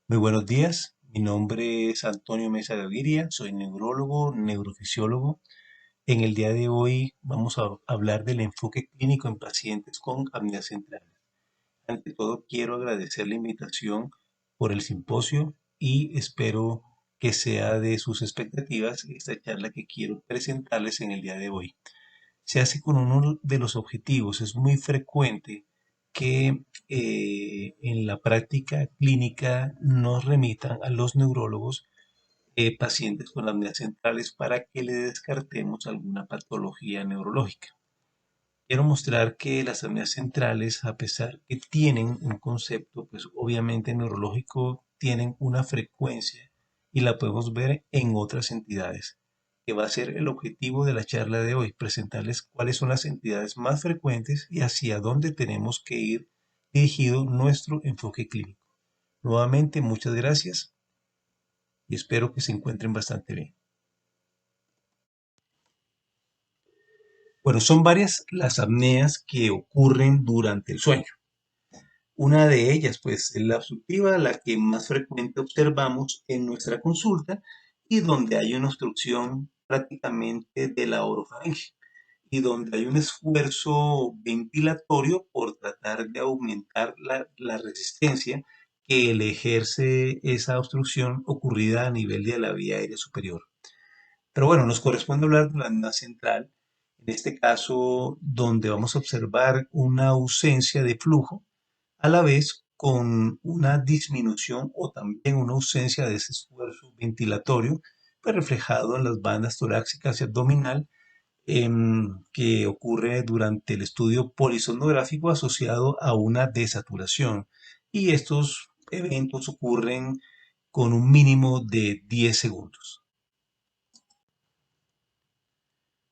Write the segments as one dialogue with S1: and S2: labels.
S1: Muy buenos días, mi nombre es Antonio Mesa Gaviria, soy neurólogo, neurofisiólogo. En el día de hoy vamos a hablar del enfoque clínico en pacientes con apnea central. Ante todo, quiero agradecer la invitación por el simposio y espero que sea de sus expectativas esta charla que quiero presentarles en el día de hoy. Se hace con uno de los objetivos. Es muy frecuente que en la práctica clínica nos remitan a los neurólogos pacientes con apneas centrales para que le descartemos alguna patología neurológica. Quiero mostrar que las apneas centrales, a pesar que tienen un concepto, pues obviamente neurológico, tienen una frecuencia y la podemos ver en otras entidades, que va a ser el objetivo de la charla de hoy, presentarles cuáles son las entidades más frecuentes y hacia dónde tenemos que ir dirigido nuestro enfoque clínico. Nuevamente, muchas gracias y espero que se encuentren bastante bien. Bueno, son varias las apneas que ocurren durante el sueño. Una de ellas, pues, es la obstructiva, la que más frecuente observamos en nuestra consulta y donde hay una obstrucción prácticamente de la orofaringe y donde hay un esfuerzo ventilatorio por tratar de aumentar la resistencia que le ejerce esa obstrucción ocurrida a nivel de la vía aérea superior. Pero bueno, nos corresponde hablar de la apnea central, en este caso donde vamos a observar una ausencia de flujo a la vez con una disminución o también una ausencia de ese esfuerzo ventilatorio, pues reflejado en las bandas torácicas y abdominal, que ocurre durante el estudio polisonográfico asociado a una desaturación. Y estos eventos ocurren con un mínimo de 10 segundos.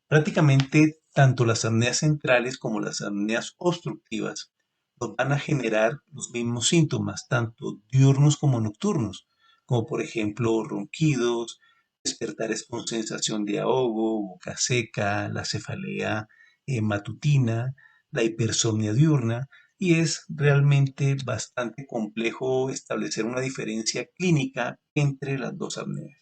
S1: Prácticamente tanto las apneas centrales como las apneas obstructivas nos van a generar los mismos síntomas, tanto diurnos como nocturnos, como por ejemplo ronquidos, despertares con sensación de ahogo, boca seca, la cefalea matutina, la hipersomnia diurna, y es realmente bastante complejo establecer una diferencia clínica entre las dos apneas.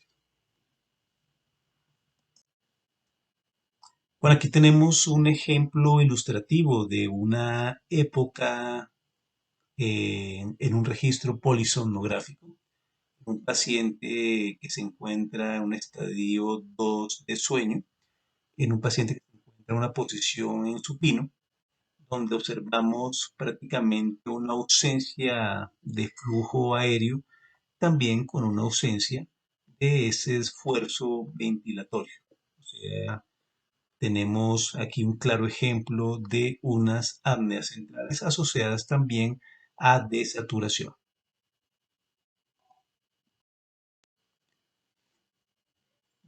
S1: Bueno, aquí tenemos un ejemplo ilustrativo de una época en un registro polisomnográfico. Un paciente que se encuentra en un estadio 2 de sueño, en un paciente que se encuentra en una posición en supino, donde observamos prácticamente una ausencia de flujo aéreo, también con una ausencia de ese esfuerzo ventilatorio. O sea, tenemos aquí un claro ejemplo de unas apneas centrales asociadas también a desaturación.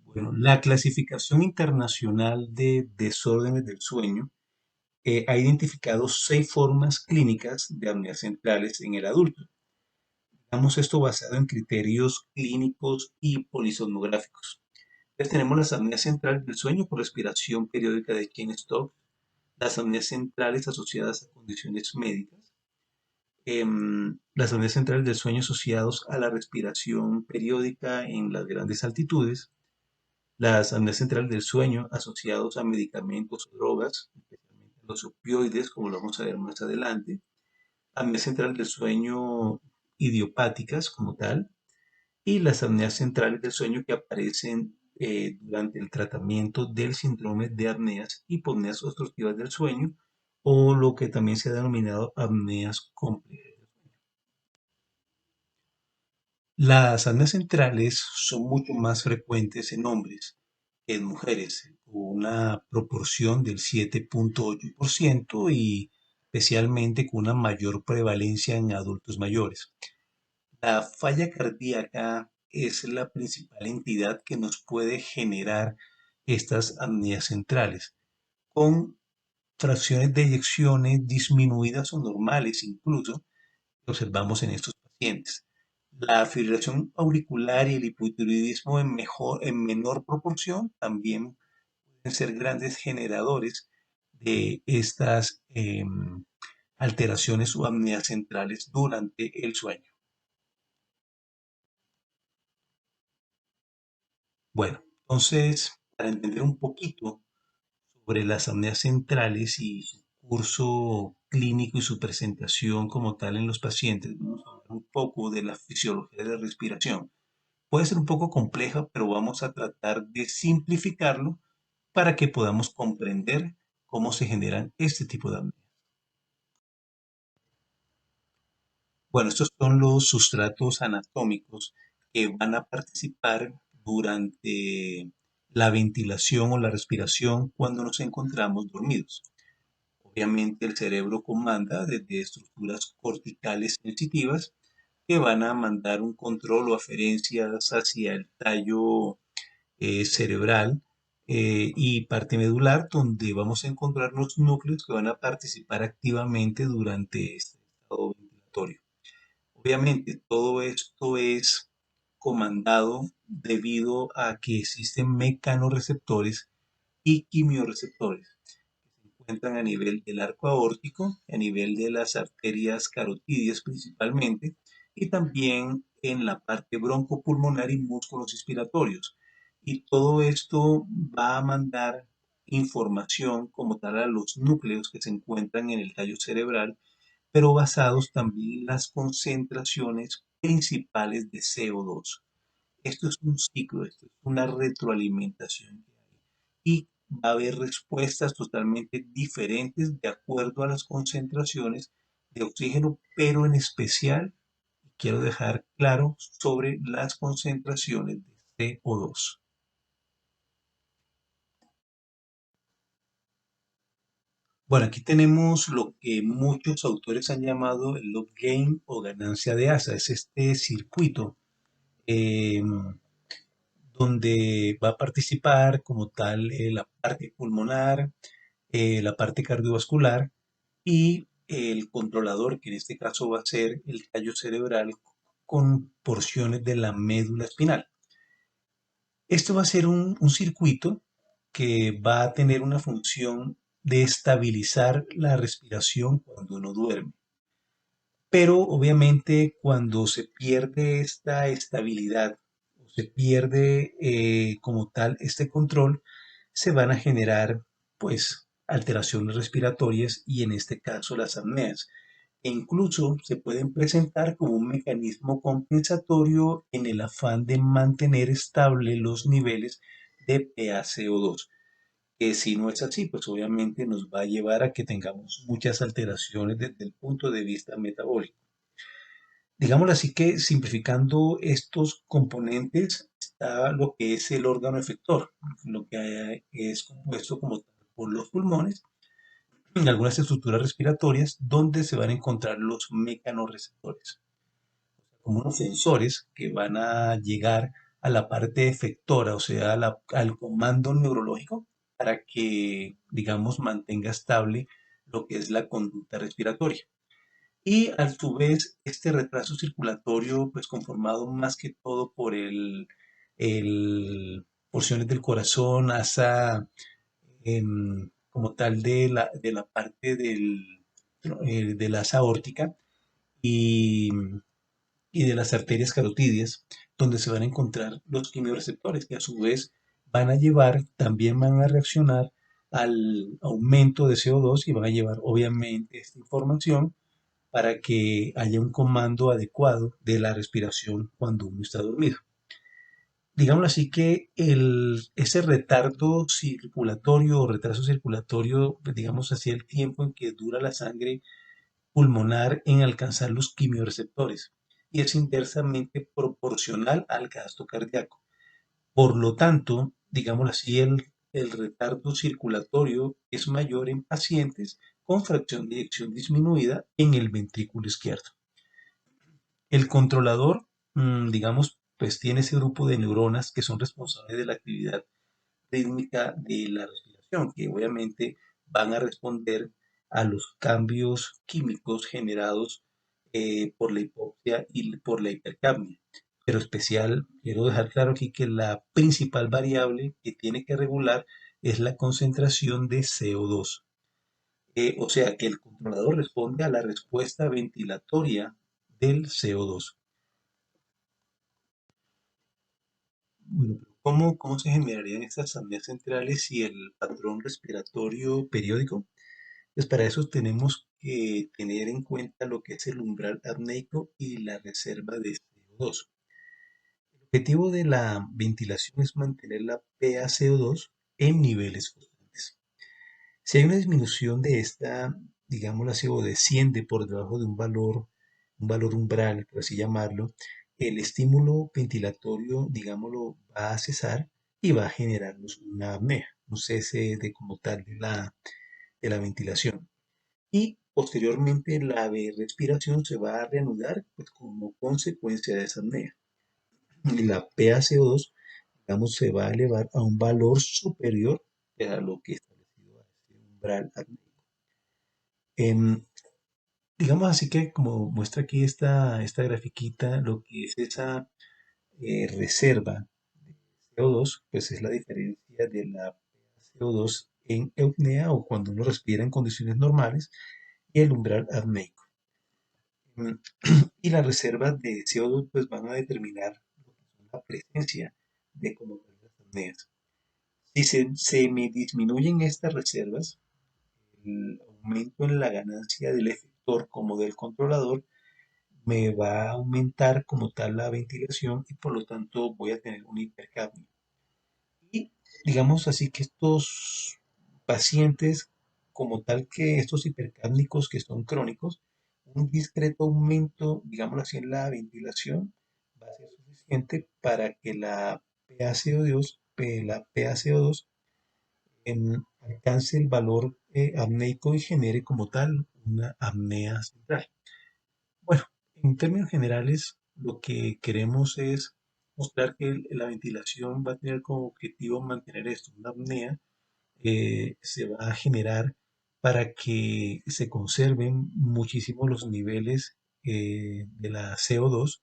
S1: Bueno, la clasificación internacional de desórdenes del sueño ha identificado 6 formas clínicas de apneas centrales en el adulto. Damos esto basado en criterios clínicos y polisomnográficos. Entonces tenemos las apneas centrales del sueño por respiración periódica de Cheyne-Stokes, las apneas centrales asociadas a condiciones médicas, las apneas centrales del sueño asociados a la respiración periódica en las grandes altitudes, las apneas centrales del sueño asociados a medicamentos o drogas, especialmente los opioides, como lo vamos a ver más adelante, apneas centrales del sueño idiopáticas como tal, y las apneas centrales del sueño que aparecen durante el tratamiento del síndrome de apneas, hipopneas obstructivas del sueño, o lo que también se ha denominado apneas complejas. Las apneas centrales son mucho más frecuentes en hombres que en mujeres, con una proporción del 7,8% y especialmente con una mayor prevalencia en adultos mayores. La falla cardíaca es la principal entidad que nos puede generar estas apneas centrales, con fracciones de eyecciones disminuidas o normales incluso, que observamos en estos pacientes. La fibrilación auricular y el hipotiroidismo en menor proporción también pueden ser grandes generadores de estas alteraciones o apneas centrales durante el sueño. Bueno, entonces, para entender un poquito sobre las apneas centrales y su curso clínico y su presentación como tal en los pacientes, vamos a hablar un poco de la fisiología de la respiración. Puede ser un poco compleja, pero vamos a tratar de simplificarlo para que podamos comprender cómo se generan este tipo de apneas. Bueno, estos son los sustratos anatómicos que van a participar durante la ventilación o la respiración cuando nos encontramos dormidos. Obviamente el cerebro comanda desde estructuras corticales sensitivas que van a mandar un control o aferencias hacia el tallo cerebral y parte medular, donde vamos a encontrar los núcleos que van a participar activamente durante este estado ventilatorio. Obviamente, todo esto es comandado debido a que existen mecanorreceptores y quimiorreceptores que se encuentran a nivel del arco aórtico, a nivel de las arterias carotídeas principalmente, y también en la parte broncopulmonar y músculos respiratorios. Y todo esto va a mandar información como tal a los núcleos que se encuentran en el tallo cerebral, pero basados también en las concentraciones principales de CO2. Esto es un ciclo, esto es una retroalimentación que hay. Y va a haber respuestas totalmente diferentes de acuerdo a las concentraciones de oxígeno, pero en especial quiero dejar claro sobre las concentraciones de CO2. Bueno, aquí tenemos lo que muchos autores han llamado el log gain o ganancia de asa. Es este circuito eh, donde va a participar como tal la parte pulmonar, la parte cardiovascular y el controlador, que en este caso va a ser el tallo cerebral con porciones de la médula espinal. Esto va a ser un circuito que va a tener una función de estabilizar la respiración cuando uno duerme. Pero obviamente cuando se pierde esta estabilidad, o se pierde como tal este control, se van a generar pues alteraciones respiratorias y en este caso las apneas. E incluso se pueden presentar como un mecanismo compensatorio en el afán de mantener estable los niveles de PaCO2, que si no es así, pues obviamente nos va a llevar a que tengamos muchas alteraciones desde el punto de vista metabólico. Digámoslo así que simplificando estos componentes está lo que es el órgano efector, lo que es compuesto como tal por los pulmones y algunas estructuras respiratorias donde se van a encontrar los mecanorreceptores, como unos sensores que van a llegar a la parte efectora, o sea, al comando neurológico para que, digamos, mantenga estable lo que es la conducta respiratoria. Y a su vez, este retraso circulatorio, pues conformado más que todo por porciones del corazón hasta como tal de la parte de la asa aórtica y, y de las arterias carotídeas, donde se van a encontrar los quimiorreceptores, que a su vez van a llevar, también van a reaccionar al aumento de CO2 y van a llevar obviamente esta información para que haya un comando adecuado de la respiración cuando uno está dormido. Digámoslo así que ese retardo circulatorio o retraso circulatorio, pues, digamos así, el tiempo en que dura la sangre pulmonar en alcanzar los quimiorreceptores y es inversamente proporcional al gasto cardíaco. Por lo tanto, digámoslo así, el retardo circulatorio es mayor en pacientes con fracción de eyección disminuida en el ventrículo izquierdo. El controlador, digamos, pues tiene ese grupo de neuronas que son responsables de la actividad rítmica de la respiración, que obviamente van a responder a los cambios químicos generados por la hipoxia y por la hipercapnia. Pero especial, quiero dejar claro aquí que la principal variable que tiene que regular es la concentración de CO2. O sea que el controlador responde a la respuesta ventilatoria del CO2. Bueno, ¿Cómo se generarían estas apneas centrales y el patrón respiratorio periódico? Pues para eso tenemos que tener en cuenta lo que es el umbral apneico y la reserva de CO2. El objetivo de la ventilación es mantener la PaCO2 en niveles constantes. Si hay una disminución de esta, digámoslo así, o desciende por debajo de un valor umbral, por así llamarlo, el estímulo ventilatorio, digámoslo, va a cesar y va a generarnos una apnea, un cese de como tal de la ventilación. Y posteriormente la respiración se va a reanudar pues, como consecuencia de esa apnea. Y la PaCO2, digamos, se va a elevar a un valor superior a lo que establecido a ese umbral apneico. Em, digamos así que como muestra aquí esta grafiquita, lo que es esa reserva de CO2, pues es la diferencia de la CO2 en eupnea o cuando uno respira en condiciones normales y el umbral apneico. Mm, Y las reservas de CO2 pues van a determinar lo que son la presencia de como tal las apneas. Si se me disminuyen estas reservas, el aumento en la ganancia del efector como del controlador me va a aumentar como tal la ventilación y por lo tanto voy a tener una hipercapnia. Y digamos así que estos pacientes, como tal que estos hipercápnicos que son crónicos, un discreto aumento, digámoslo así, en la ventilación va a ser suficiente para que la PaCO2 alcance el valor apneico y genere como tal una apnea central. Bueno, en términos generales, lo que queremos es mostrar que la ventilación va a tener como objetivo mantener esto, una apnea se va a generar para que se conserven muchísimo los niveles de la CO2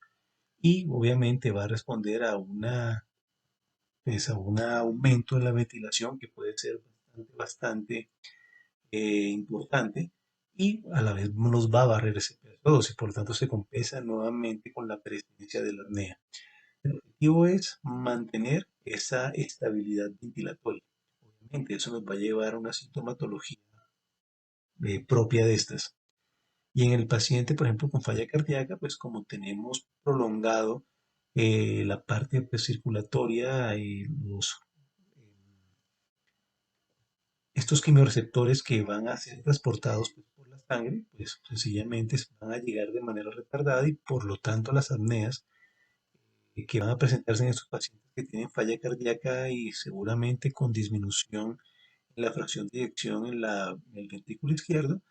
S1: y obviamente va a responder a a un aumento en la ventilación que puede ser bastante importante y a la vez nos va a barrer ese CO2 y por lo tanto se compensa nuevamente con la presencia de la apnea. El objetivo es mantener esa estabilidad ventilatoria. Obviamente eso nos va a llevar a una sintomatología propia de estas. Y en el paciente, por ejemplo, con falla cardíaca, pues como tenemos prolongado la parte pues, circulatoria y estos quimiorreceptores que van a ser transportados pues, por la sangre, pues sencillamente van a llegar de manera retardada y por lo tanto las apneas que van a presentarse en estos pacientes que tienen falla cardíaca y seguramente con disminución en la fracción de eyección en el ventrículo izquierdo,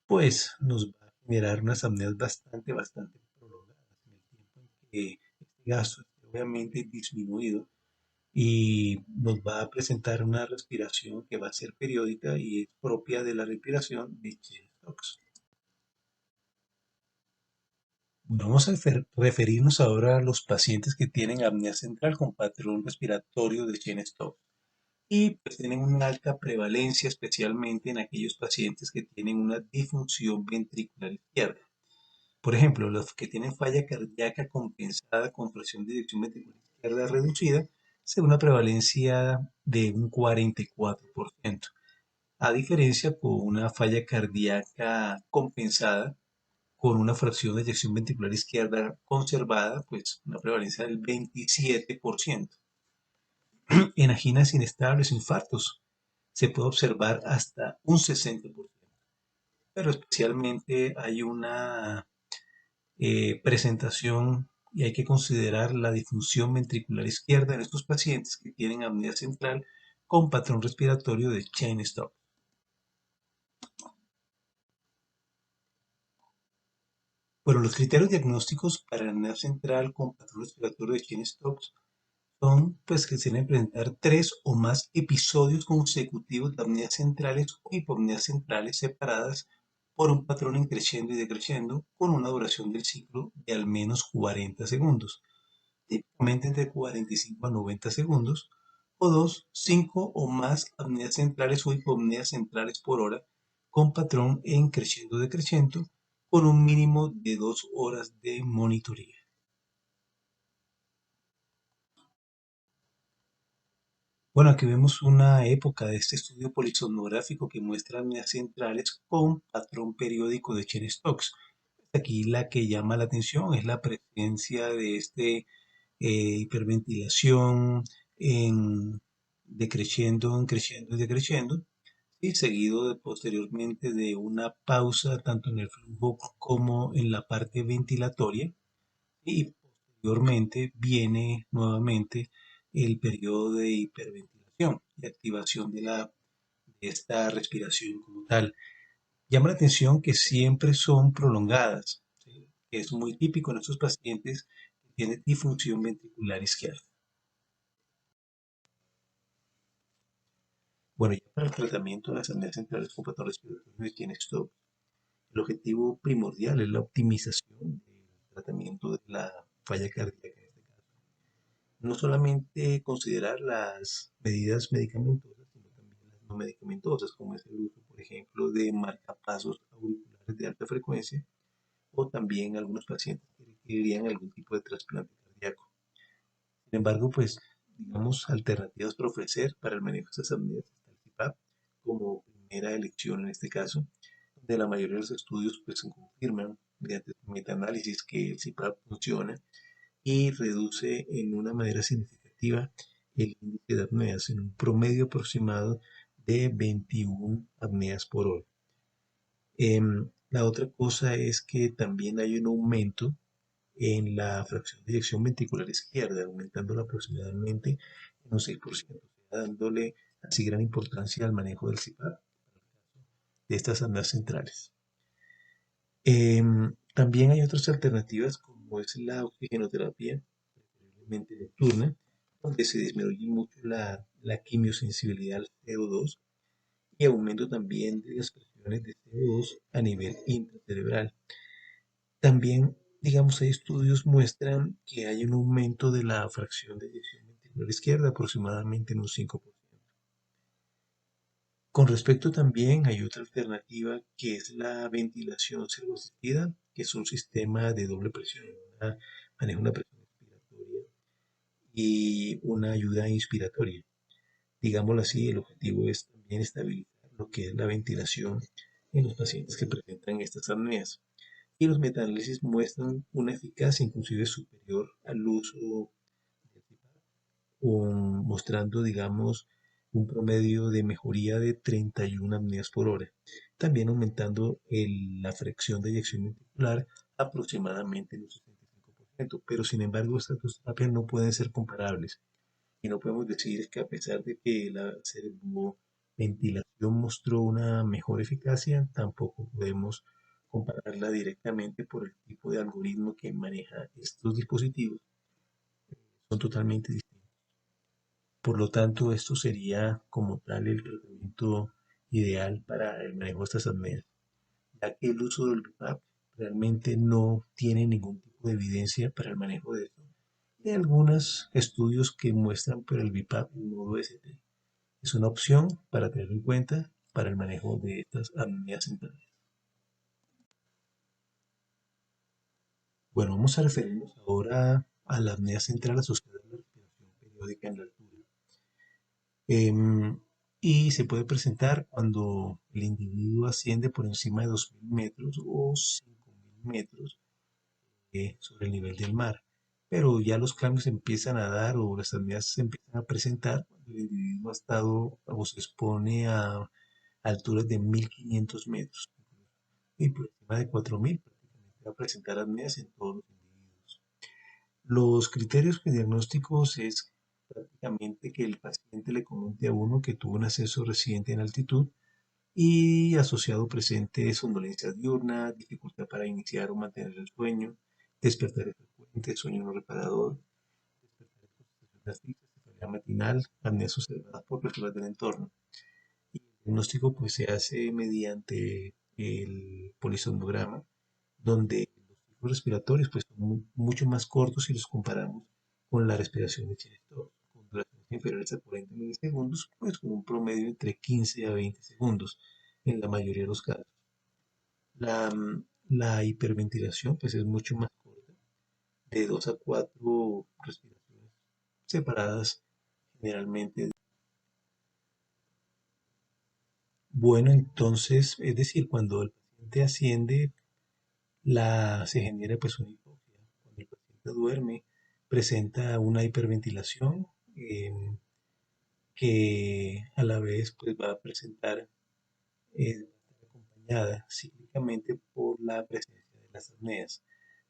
S1: pues nos va a generar unas apneas bastante prolongadas en el tiempo en que este gasto esté obviamente disminuido y nos va a presentar una respiración que va a ser periódica y es propia de la respiración de Chien-Stokes. Bueno, vamos a referirnos ahora a los pacientes que tienen apnea central con patrón respiratorio de Chien-Stokes y pues tienen una alta prevalencia, especialmente en aquellos pacientes que tienen una disfunción ventricular izquierda. Por ejemplo, los que tienen falla cardíaca compensada con fracción de eyección ventricular izquierda reducida, según una prevalencia de un 44%, a diferencia con una falla cardíaca compensada con una fracción de eyección ventricular izquierda conservada, pues una prevalencia del 27%. En anginas inestables o infartos se puede observar hasta un 60%, pero especialmente hay una presentación y hay que considerar la disfunción ventricular izquierda en estos pacientes que tienen apnea central con patrón respiratorio de Cheyne-Stokes. Bueno, los criterios diagnósticos para apnea central con patrón respiratorio de Cheyne-Stokes son pues que se deben presentar 3 o más episodios consecutivos de apneas centrales o hipopneas centrales separadas por un patrón increciendo y decreciendo con una duración del ciclo de al menos 40 segundos, típicamente entre 45 a 90 segundos, o 5 o más apneas centrales o hipopneas centrales por hora con patrón en creciendo decreciendo con un mínimo de 2 horas de monitoría. Bueno, aquí vemos una época de este estudio polisomnográfico que muestra apneas centrales con patrón periódico de Chen-Stokes. Aquí la que llama la atención es la presencia de hiperventilación en decreciendo, en creciendo y decreciendo, y seguido posteriormente de una pausa tanto en el flujo como en la parte ventilatoria, y posteriormente viene nuevamente el periodo de hiperventilación y activación de esta respiración como tal. Llama la atención que siempre son prolongadas, ¿sí? Que es muy típico en estos pacientes que tienen disfunción ventricular izquierda. Bueno, ya para el tratamiento de las apneas centrales con patrón respiratorio de Chien-Stokes, el objetivo primordial es la optimización del tratamiento de la falla cardíaca. No solamente considerar las medidas medicamentosas, sino también las no medicamentosas, como es el uso, por ejemplo, de marcapasos auriculares de alta frecuencia, o también algunos pacientes que requerirían algún tipo de trasplante cardíaco. Sin embargo, pues, digamos, alternativas para ofrecer para el manejo de estas apneas está el CPAP como primera elección en este caso, donde la mayoría de los estudios pues confirman mediante metaanálisis que el CPAP funciona y reduce en una manera significativa el índice de apneas en un promedio aproximado de 21 apneas por hora. La otra cosa es que también hay un aumento en la fracción de eyección ventricular izquierda, aumentándola aproximadamente en un 6%, dándole así gran importancia al manejo del CPAP de estas apneas centrales. También hay otras alternativas como es la oxigenoterapia, preferiblemente nocturna, donde se disminuye mucho la quimiosensibilidad al CO2 y aumento también de las presiones de CO2 a nivel intracerebral. También, digamos, hay estudios muestran que hay un aumento de la fracción de eyección ventricular izquierda aproximadamente en un 5%. Con respecto también hay otra alternativa que es la ventilación servoasistida, que es un sistema de doble presión, maneja una presión expiratoria y una ayuda inspiratoria. Digámoslo así, el objetivo es también estabilizar lo que es la ventilación en los pacientes que presentan estas apneas. Y los metaanálisis muestran una eficacia inclusive superior al uso del mostrando, digamos, un promedio de mejoría de 31 apneas por hora, también aumentando la fracción de eyección ventricular aproximadamente en un 65%, pero sin embargo estas dos terapias no pueden ser comparables y no podemos decir que a pesar de que la servoventilación mostró una mejor eficacia, tampoco podemos compararla directamente por el tipo de algoritmo que maneja estos dispositivos. Son totalmente distintos. Por lo tanto, esto sería como tal el tratamiento ideal para el manejo de estas apneas, ya que el uso del BiPAP realmente no tiene ningún tipo de evidencia para el manejo de esto. Hay algunos estudios que muestran que el BiPAP en modo ST es una opción para tener en cuenta para el manejo de estas apneas centrales. Bueno, vamos a referirnos ahora a la apnea central asociada a la respiración periódica en la altura. Em, y se puede presentar cuando el individuo asciende por encima de 2.000 metros o 5.000 metros sobre el nivel del mar. Pero ya los cambios se empiezan a dar o las apneas se empiezan a presentar cuando el individuo ha estado o se expone a alturas de 1.500 metros y por encima de 4.000 prácticamente va a presentar apneas en todos los individuos. Los criterios diagnósticos es prácticamente que el paciente le comente a uno que tuvo un ascenso reciente en altitud y asociado presente somnolencia diurna, dificultad para iniciar o mantener el sueño, despertar frecuente, sueño no reparador, despertar con sensaciones fijas, cefalea matinal, apneas observadas por personas del entorno. Y el diagnóstico pues se hace mediante el polisomnograma, donde los ciclos respiratorios pues son mucho más cortos si los comparamos con la respiración de Chien-Stokes, con duraciones inferiores a 40 milisegundos, pues con un promedio entre 15 a 20 segundos en la mayoría de los casos. La hiperventilación pues es mucho más corta, de 2 a 4 respiraciones separadas generalmente. Bueno, entonces, es decir, cuando el paciente asciende, se genera pues una hipoxia. Cuando el paciente duerme, presenta una hiperventilación que a la vez pues va a presentar acompañada cíclicamente por la presencia de las apneas,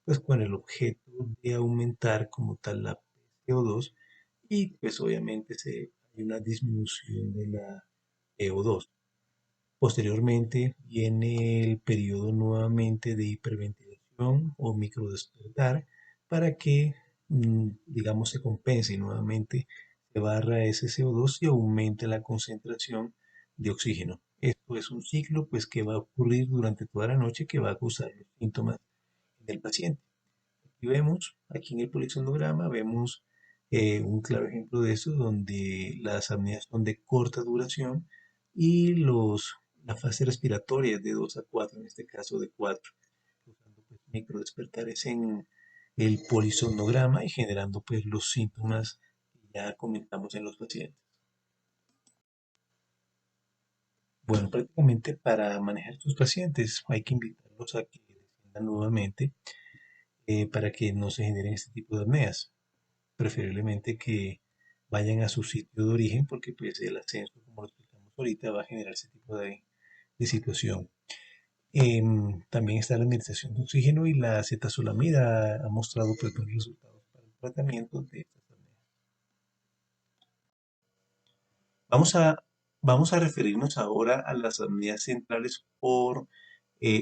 S1: pues con el objeto de aumentar como tal la PCO2 y pues obviamente hay una disminución de la PO2. Posteriormente viene el periodo nuevamente de hiperventilación o microdespertar para que, digamos, se compense nuevamente, se barra ese CO2 y aumente la concentración de oxígeno. Esto es un ciclo pues que va a ocurrir durante toda la noche que va a causar los síntomas del paciente. Y vemos, aquí en el polisonograma, vemos un claro ejemplo de eso, donde las apneas son de corta duración y la fase respiratoria es de 2 a 4, en este caso de 4, usando pues, microdespertares en el polisomnograma y generando pues los síntomas que ya comentamos en los pacientes. Bueno, prácticamente para manejar estos pacientes hay que invitarlos a que desciendan nuevamente para que no se generen este tipo de apneas. Preferiblemente que vayan a su sitio de origen porque pues el ascenso, como lo explicamos ahorita, va a generar ese tipo de situación. También está la administración de oxígeno y la acetazolamida ha mostrado pues buenos resultados para el tratamiento de estas apneas. Vamos a, vamos a referirnos ahora a las apneas centrales por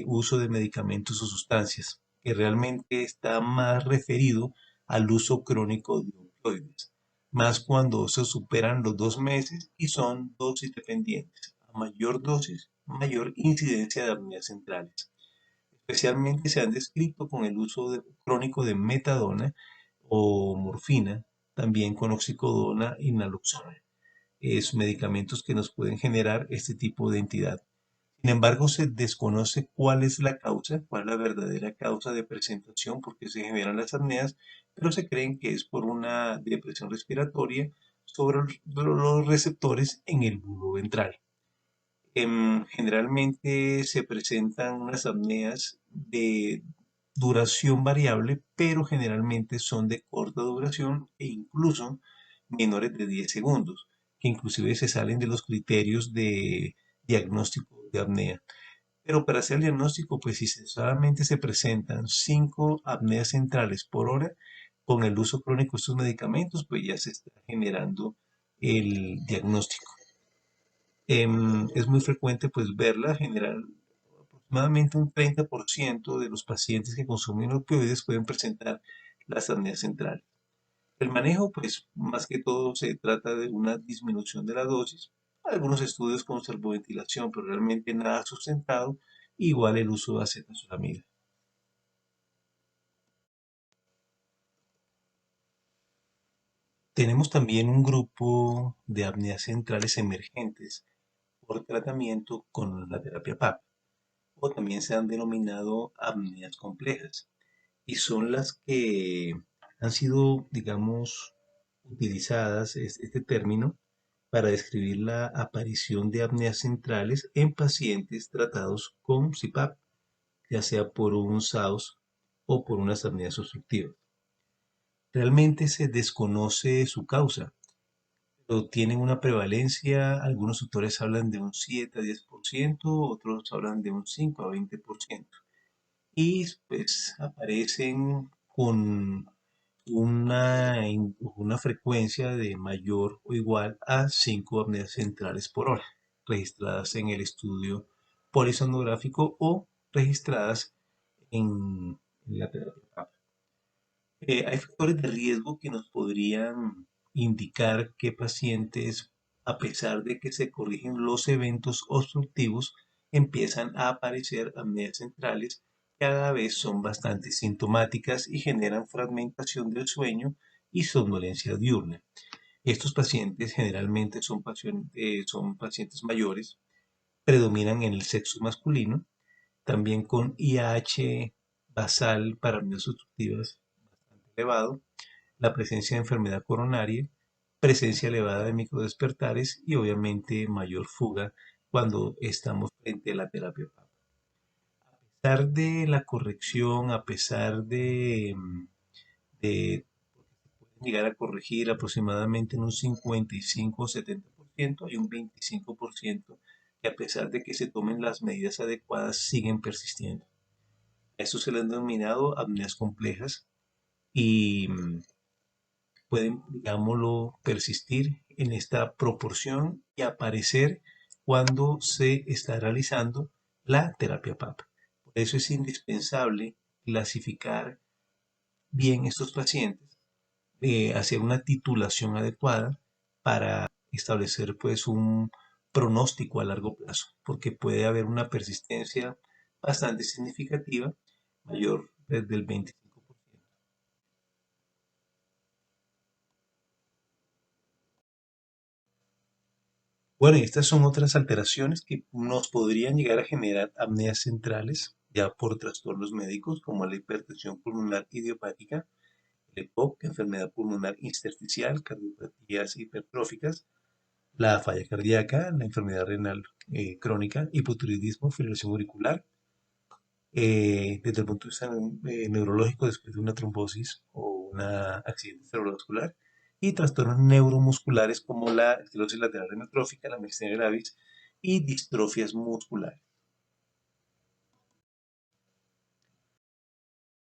S1: uso de medicamentos o sustancias, que realmente está más referido al uso crónico de opioides, más cuando se superan los 2 meses y son dosis dependientes. A mayor dosis, mayor incidencia de apneas centrales. Especialmente se han descrito con el uso crónico de metadona o morfina, también con oxicodona y naloxona. Es medicamentos que nos pueden generar este tipo de entidad. Sin embargo, se desconoce cuál es la causa, cuál es la verdadera causa de presentación, por qué se generan las apneas, pero se creen que es por una depresión respiratoria sobre los receptores en el bulbo ventral. Generalmente se presentan unas apneas de duración variable, pero generalmente son de corta duración e incluso menores de 10 segundos, que inclusive se salen de los criterios de diagnóstico de apnea. Pero para hacer el diagnóstico, pues si solamente se presentan 5 apneas centrales por hora, con el uso crónico de estos medicamentos, pues ya se está generando el diagnóstico. Es muy frecuente pues verla generar aproximadamente un 30% de los pacientes que consumen opioides pueden presentar las apneas centrales. El manejo pues más que todo se trata de una disminución de la dosis, algunos estudios con servoventilación, pero realmente nada sustentado, igual el uso de acetazolamida. Tenemos también un grupo de apneas centrales emergentes por tratamiento con la terapia PAP, o también se han denominado apneas complejas, y son las que han sido, digamos, utilizadas, este término, para describir la aparición de apneas centrales en pacientes tratados con CPAP, ya sea por un SAOS o por unas apneas obstructivas. Realmente se desconoce su causa, pero tienen una prevalencia, algunos autores hablan de un 7 a 10%, otros hablan de un 5 a 20%. Y pues aparecen con una frecuencia de mayor o igual a 5 apneas centrales por hora, registradas en el estudio polisonográfico o registradas en la terapia PAP. Hay factores de riesgo que nos podrían indicar que pacientes, a pesar de que se corrigen los eventos obstructivos, empiezan a aparecer apneas centrales, cada vez son bastante sintomáticas y generan fragmentación del sueño y somnolencia diurna. Estos pacientes generalmente son pacientes mayores, predominan en el sexo masculino, también con IAH basal para apneas obstructivas bastante elevado, la presencia de enfermedad coronaria, presencia elevada de microdespertares y obviamente mayor fuga cuando estamos frente a la terapia PAP. A pesar de la corrección, a pesar de llegar a corregir aproximadamente en un 55 o 70%, hay un 25% que a pesar de que se tomen las medidas adecuadas siguen persistiendo. A esto se le han denominado apneas complejas y pueden, digámoslo, persistir en esta proporción y aparecer cuando se está realizando la terapia PAP. Por eso es indispensable clasificar bien estos pacientes, hacer una titulación adecuada para establecer pues un pronóstico a largo plazo, porque puede haber una persistencia bastante significativa, mayor desde el 25%. Bueno, y estas son otras alteraciones que nos podrían llegar a generar apneas centrales, ya por trastornos médicos como la hipertensión pulmonar idiopática, el EPOC, enfermedad pulmonar intersticial, cardiopatías hipertróficas, la falla cardíaca, la enfermedad renal crónica, hipotiroidismo, fibrilación auricular, desde el punto de vista neurológico después de una trombosis o un accidente cerebrovascular, y trastornos neuromusculares como la esclerosis lateral amiotrófica, la miastenia gravis y distrofias musculares.